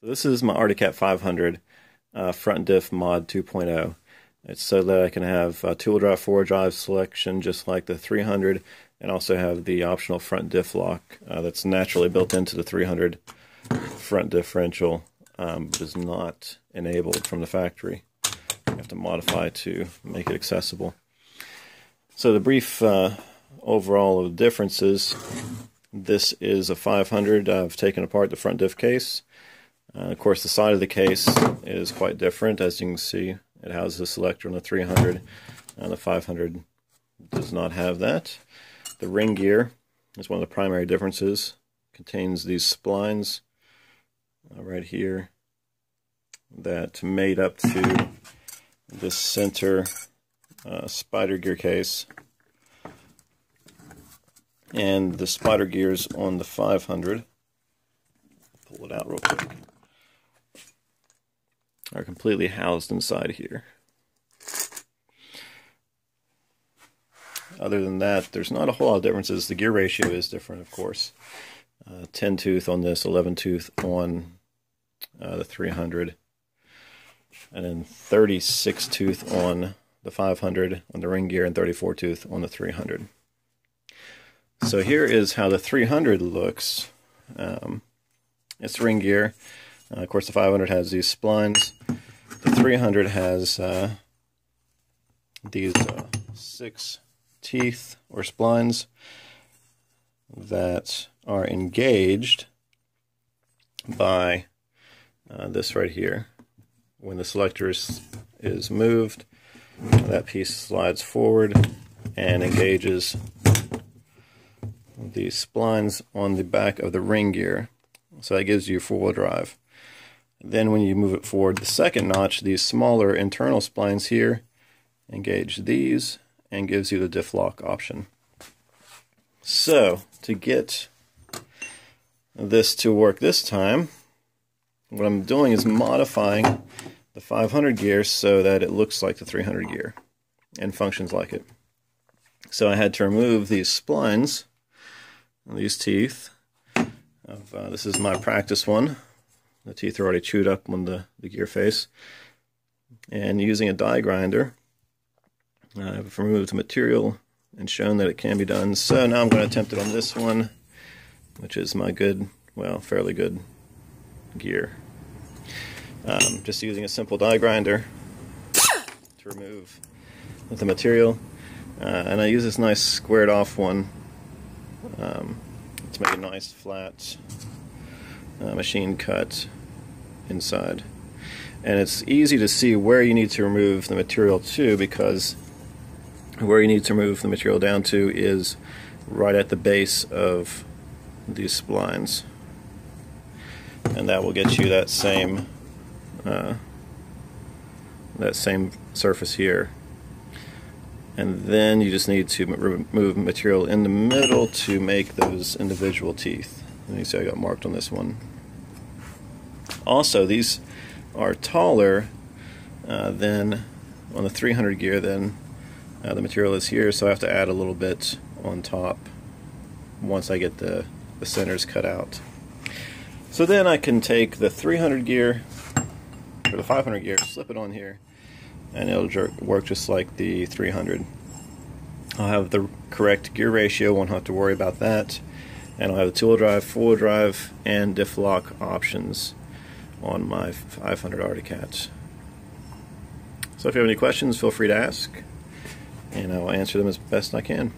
This is my Arctic 500 front diff mod 2.0. It's so that I can have two-wheel drive, four-wheel drive selection just like the 300, and also have the optional front diff lock that's naturally built into the 300 front differential, but is not enabled from the factory. You have to modify to make it accessible. So the brief overall of the differences: this is a 500. I've taken apart the front diff case. Of course, the side of the case is quite different. As you can see, it houses a selector on the 300, and the 500 does not have that. The ring gear is one of the primary differences. It contains these splines right here that made up to this center spider gear case. And the spider gears on the 500, pull it out real quick, are completely housed inside here. Other than that, there's not a whole lot of differences. The gear ratio is different, of course. 10 tooth on this, 11 tooth on the 300, and then 36 tooth on the 500 on the ring gear, and 34 tooth on the 300. So here is how the 300 looks. It's ring gear. Of course, the 500 has these splines. The 300 has these 6 teeth or splines that are engaged by this right here. When the selector is moved, that piece slides forward and engages the splines on the back of the ring gear. So that gives you four-wheel drive. Then when you move it forward the second notch, these smaller internal splines here engage these and gives you the diff lock option. So to get this to work this time, what I'm doing is modifying the 500 gear so that it looks like the 300 gear and functions like it. So I had to remove these splines, these teeth. This is my practice one. The teeth are already chewed up on the gear face. And using a die grinder, I've removed the material and shown that it can be done. So now I'm going to attempt it on this one, which is my good, well, fairly good gear. Just using a simple die grinder to remove the material. And I use this nice squared off one to make a nice flat machine cut inside. And it's easy to see where you need to remove the material to, because where you need to remove the material down to is right at the base of these splines, and that will get you that same surface here. And then you just need to remove material in the middle to make those individual teeth. And you see I got marked on this one. Also, these are taller than on the 300 gear than the material is here, so I have to add a little bit on top once I get the centers cut out. So then I can take the 300 gear, or the 500 gear, slip it on here, and it'll work just like the 300. I'll have the correct gear ratio, won't have to worry about that, and I'll have the two-wheel drive, four-wheel drive, and diff lock options on my 500 Arctic. So if you have any questions, feel free to ask, and I will answer them as best I can.